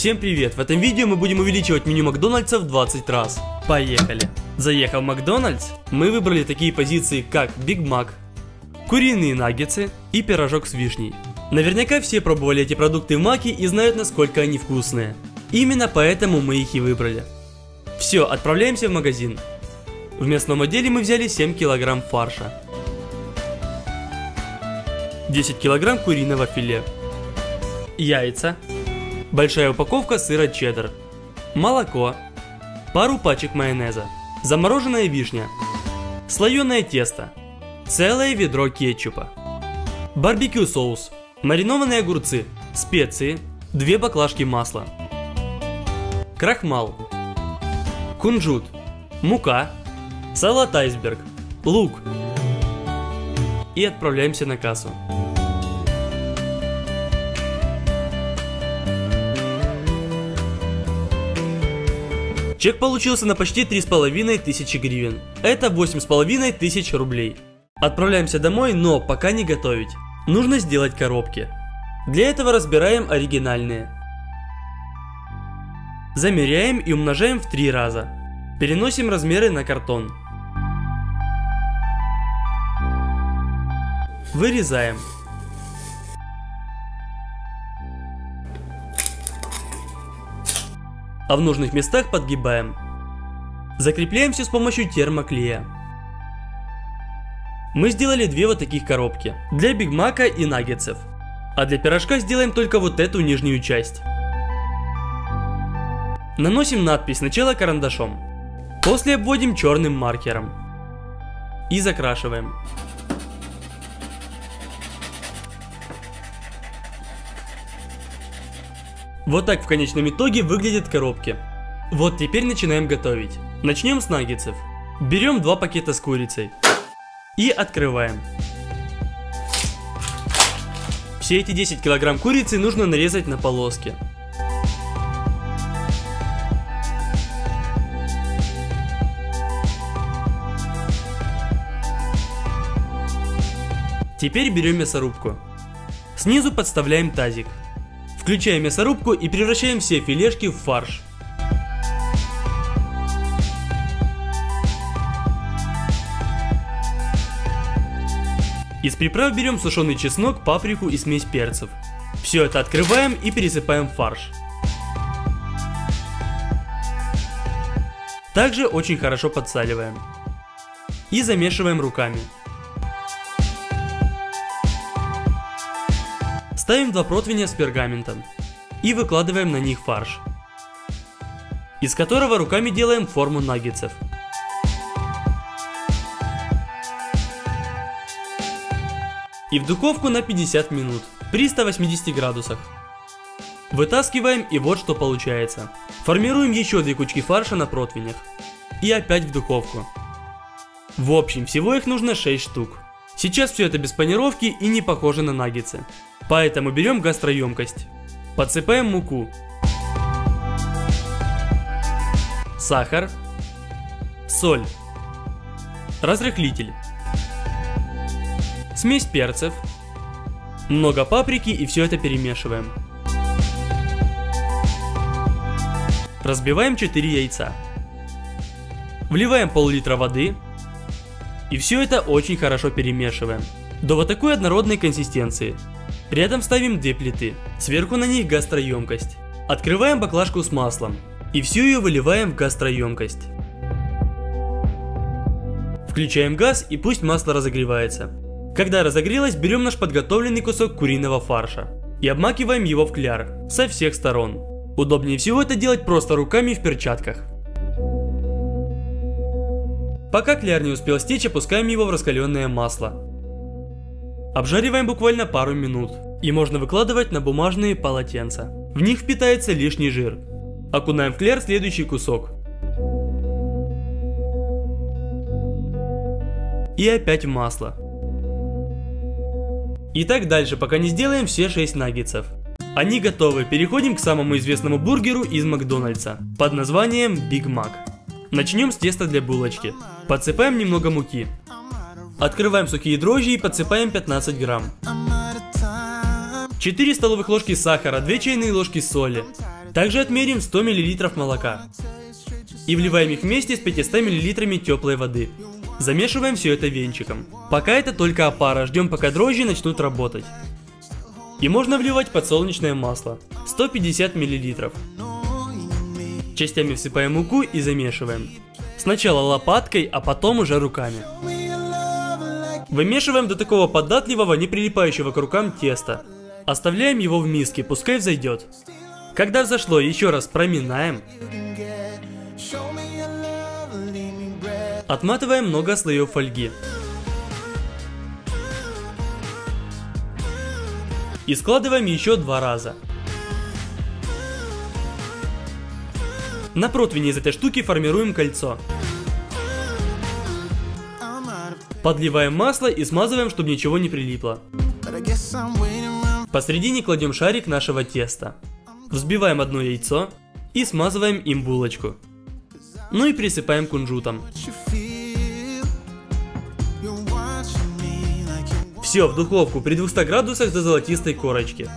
Всем привет! В этом видео мы будем увеличивать меню Макдональдса в 20 раз. Поехали! Заехав в Макдональдс, мы выбрали такие позиции, как Биг Мак, куриные наггетсы и пирожок с вишней. Наверняка все пробовали эти продукты в Маке и знают, насколько они вкусные. Именно поэтому мы их и выбрали. Все, отправляемся в магазин. В мясном отделе мы взяли 7 кг фарша, 10 кг куриного филе, яйца, большая упаковка сыра чеддер, молоко, пару пачек майонеза, замороженная вишня, слоеное тесто, целое ведро кетчупа, барбекю соус, маринованные огурцы, специи, 2 баклажки масла, крахмал, кунжут, мука, салат айсберг, лук. И отправляемся на кассу. Чек получился на почти 3500 гривен. Это 8500 рублей. Отправляемся домой, но пока не готовить. Нужно сделать коробки. Для этого разбираем оригинальные. Замеряем и умножаем в 3 раза. Переносим размеры на картон. Вырезаем. А в нужных местах подгибаем. Закрепляем все с помощью термоклея. Мы сделали 2 вот таких коробки. Для Биг Мака и наггетсов. А для пирожка сделаем только вот эту нижнюю часть. Наносим надпись сначала карандашом. После обводим черным маркером. И закрашиваем. Вот так в конечном итоге выглядят коробки. Вот теперь начинаем готовить. Начнем с наггетсов. Берем 2 пакета с курицей. И открываем. Все эти 10 кг курицы нужно нарезать на полоски. Теперь берем мясорубку. Снизу подставляем тазик. Включаем мясорубку и превращаем все филешки в фарш. Из приправ берем сушеный чеснок, паприку и смесь перцев. Все это открываем и пересыпаем в фарш. Также очень хорошо подсаливаем. И замешиваем руками. Ставим 2 противня с пергаментом и выкладываем на них фарш, из которого руками делаем форму наггетсов. И в духовку на 50 минут при 180 градусах. Вытаскиваем, и вот что получается. Формируем еще 2 кучки фарша на противнях и опять в духовку. В общем, всего их нужно 6 штук. Сейчас все это без панировки и не похоже на наггетсы. Поэтому берем гастроемкость, подсыпаем муку, сахар, соль, разрыхлитель, смесь перцев, много паприки и все это перемешиваем. Разбиваем 4 яйца, вливаем пол-литра воды и все это очень хорошо перемешиваем до вот такой однородной консистенции. Рядом ставим 2 плиты, сверху на них гастроемкость. Открываем баклажку с маслом и всю ее выливаем в гастроемкость. Включаем газ и пусть масло разогревается. Когда разогрелось, берем наш подготовленный кусок куриного фарша и обмакиваем его в кляр со всех сторон. Удобнее всего это делать просто руками в перчатках. Пока кляр не успел стечь, опускаем его в раскаленное масло. Обжариваем буквально пару минут, и можно выкладывать на бумажные полотенца. В них впитается лишний жир. Окунаем в кляр следующий кусок. И опять в масло. И так дальше, пока не сделаем все 6 наггетсов. Они готовы, переходим к самому известному бургеру из Макдональдса под названием Биг Мак. Начнем с теста для булочки. Подсыпаем немного муки. Открываем сухие дрожжи и подсыпаем 15 грамм. 4 столовых ложки сахара, 2 чайные ложки соли, Также отмерим 100 мл молока и вливаем их вместе с 500 мл теплой воды. Замешиваем все это венчиком. Пока это только опара, ждем пока дрожжи начнут работать. И можно вливать подсолнечное масло, 150 мл. Частями всыпаем муку и замешиваем. Сначала лопаткой, а потом уже руками. Вымешиваем до такого податливого, не прилипающего к рукам теста. Оставляем его в миске, пускай взойдет. Когда взошло, еще раз проминаем. Отматываем много слоев фольги. И складываем еще 2 раза. На противне из этой штуки формируем кольцо. Подливаем масло и смазываем, чтобы ничего не прилипло. Посередине кладем шарик нашего теста. Взбиваем одно яйцо и смазываем им булочку. Ну и присыпаем кунжутом. Все, в духовку при 200 градусах до золотистой корочки.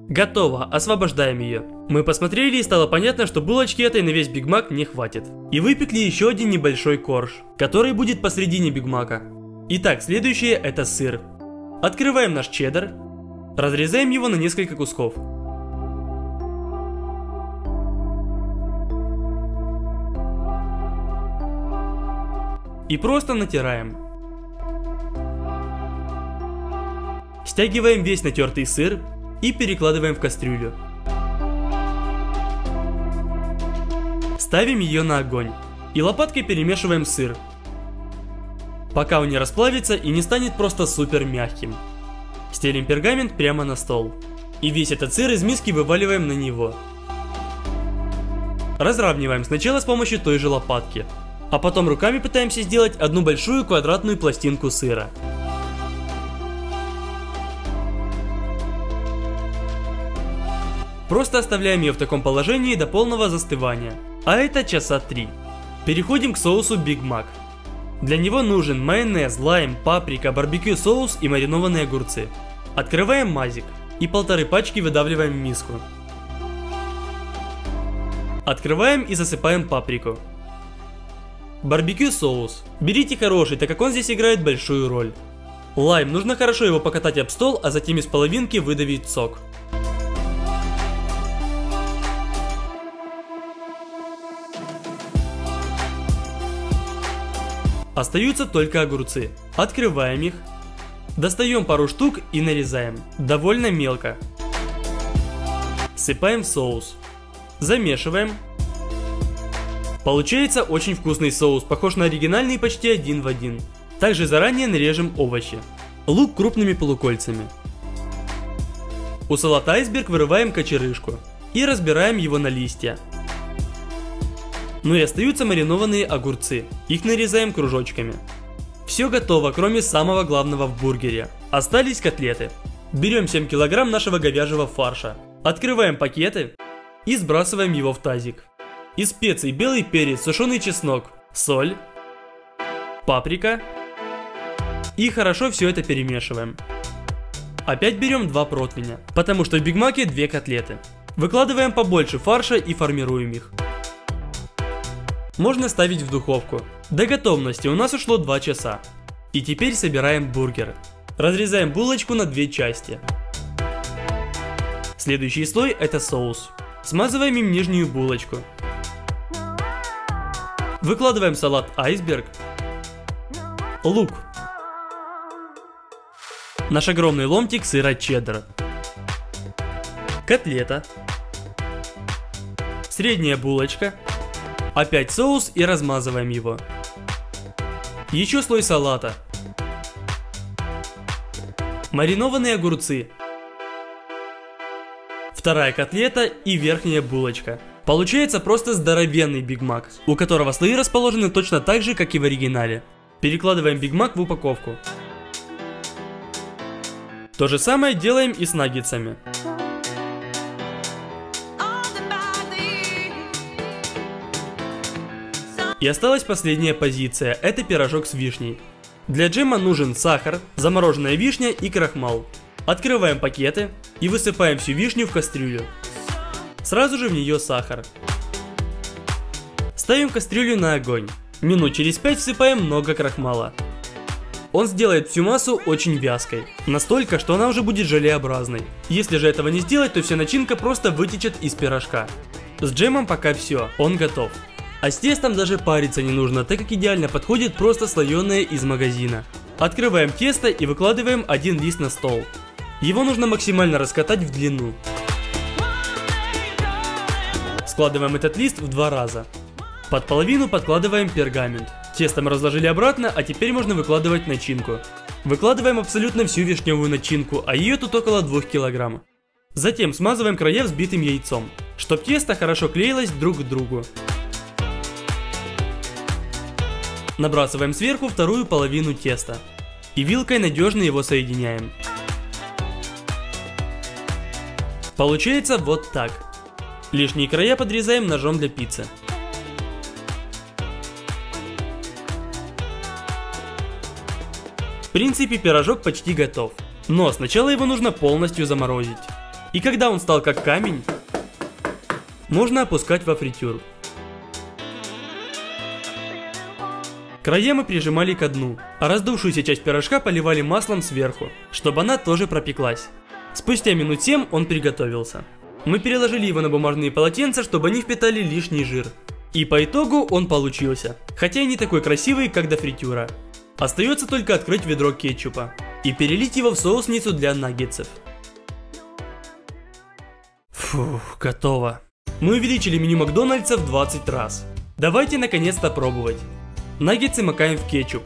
Готово, освобождаем ее. Мы посмотрели и стало понятно, что булочки этой на весь Биг Мак не хватит. И выпекли еще один небольшой корж, который будет посредине Биг Мака. Итак, следующее это сыр. Открываем наш чеддер, разрезаем его на несколько кусков. И просто натираем. Стягиваем весь натертый сыр и перекладываем в кастрюлю. Ставим ее на огонь и лопаткой перемешиваем сыр, пока он не расплавится и не станет просто супер мягким. Стелим пергамент прямо на стол. И весь этот сыр из миски вываливаем на него. Разравниваем сначала с помощью той же лопатки, а потом руками пытаемся сделать одну большую квадратную пластинку сыра. Просто оставляем ее в таком положении до полного застывания, а это часа 3. Переходим к соусу Биг Мак. Для него нужен майонез, лайм, паприка, барбекю соус и маринованные огурцы. Открываем мазик и 1,5 пачки выдавливаем в миску. Открываем и засыпаем паприку. Барбекю соус. Берите хороший, так как он здесь играет большую роль. Лайм. Нужно хорошо его покатать об стол, а затем из половинки выдавить сок. Остаются только огурцы. Открываем их. Достаем пару штук и нарезаем. Довольно мелко. Сыпаем в соус. Замешиваем. Получается очень вкусный соус, похож на оригинальный почти один в один. Также заранее нарежем овощи. Лук крупными полукольцами. У салата айсберг вырываем кочерышку и разбираем его на листья. Ну и остаются маринованные огурцы. Их нарезаем кружочками. Все готово, кроме самого главного в бургере. Остались котлеты. Берем 7 кг нашего говяжьего фарша. Открываем пакеты и сбрасываем его в тазик. Из специй белый перец, сушеный чеснок, соль, паприка. И хорошо все это перемешиваем. Опять берем 2 противня, потому что в Биг Маке 2 котлеты. Выкладываем побольше фарша и формируем их. Можно ставить в духовку. До готовности у нас ушло 2 часа. И теперь собираем бургер. Разрезаем булочку на 2 части. Следующий слой это соус. Смазываем им нижнюю булочку. Выкладываем салат айсберг. Лук. Наш огромный ломтик сыра чеддер. Котлета. Средняя булочка. Опять соус и размазываем его. Еще слой салата. Маринованные огурцы. Вторая котлета и верхняя булочка. Получается просто здоровенный Биг Мак, у которого слои расположены точно так же, как и в оригинале. Перекладываем Биг Мак в упаковку. То же самое делаем и с наггетсами. И осталась последняя позиция, это пирожок с вишней. Для джема нужен сахар, замороженная вишня и крахмал. Открываем пакеты и высыпаем всю вишню в кастрюлю. Сразу же в нее сахар. Ставим кастрюлю на огонь. Минут через 5 всыпаем много крахмала. Он сделает всю массу очень вязкой. Настолько, что она уже будет желеобразной. Если же этого не сделать, то вся начинка просто вытечет из пирожка. С джемом пока все, он готов. А с тестом даже париться не нужно, так как идеально подходит просто слоеное из магазина. Открываем тесто и выкладываем один лист на стол. Его нужно максимально раскатать в длину. Складываем этот лист в 2 раза. Под половину подкладываем пергамент. Тесто мы разложили обратно, а теперь можно выкладывать начинку. Выкладываем абсолютно всю вишневую начинку, а ее тут около 2 кг. Затем смазываем края взбитым яйцом, чтобы тесто хорошо клеилось друг к другу. Набрасываем сверху вторую половину теста. И вилкой надежно его соединяем. Получается вот так. Лишние края подрезаем ножом для пиццы. В принципе, пирожок почти готов. Но сначала его нужно полностью заморозить. И когда он стал как камень, можно опускать во фритюр. Края мы прижимали ко дну, а раздувшуюся часть пирожка поливали маслом сверху, чтобы она тоже пропеклась. Спустя минут 7 он приготовился. Мы переложили его на бумажные полотенца, чтобы они впитали лишний жир. И по итогу он получился, хотя и не такой красивый, как до фритюра. Остается только открыть ведро кетчупа и перелить его в соусницу для наггетсов. Фух, готово. Мы увеличили меню Макдональдса в 20 раз. Давайте наконец-то пробовать. Наггетсы макаем в кетчуп.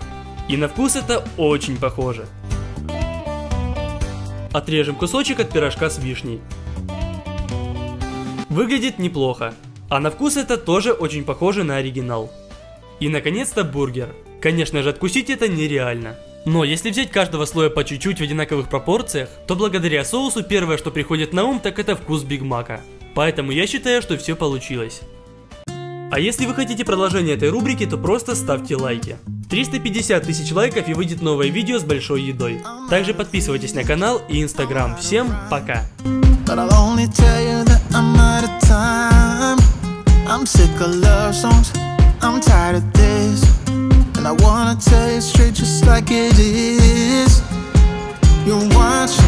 И на вкус это очень похоже. Отрежем кусочек от пирожка с вишней. Выглядит неплохо. А на вкус это тоже очень похоже на оригинал. И наконец-то бургер. Конечно же, откусить это нереально. Но если взять каждого слоя по чуть-чуть в одинаковых пропорциях, то благодаря соусу первое, что приходит на ум, так это вкус Биг Мака. Поэтому я считаю, что все получилось. А если вы хотите продолжение этой рубрики, то просто ставьте лайки. 350 тысяч лайков и выйдет новое видео с большой едой. Также подписывайтесь на канал и инстаграм. Всем пока! And I wanna tell you straight just like it is. You're watching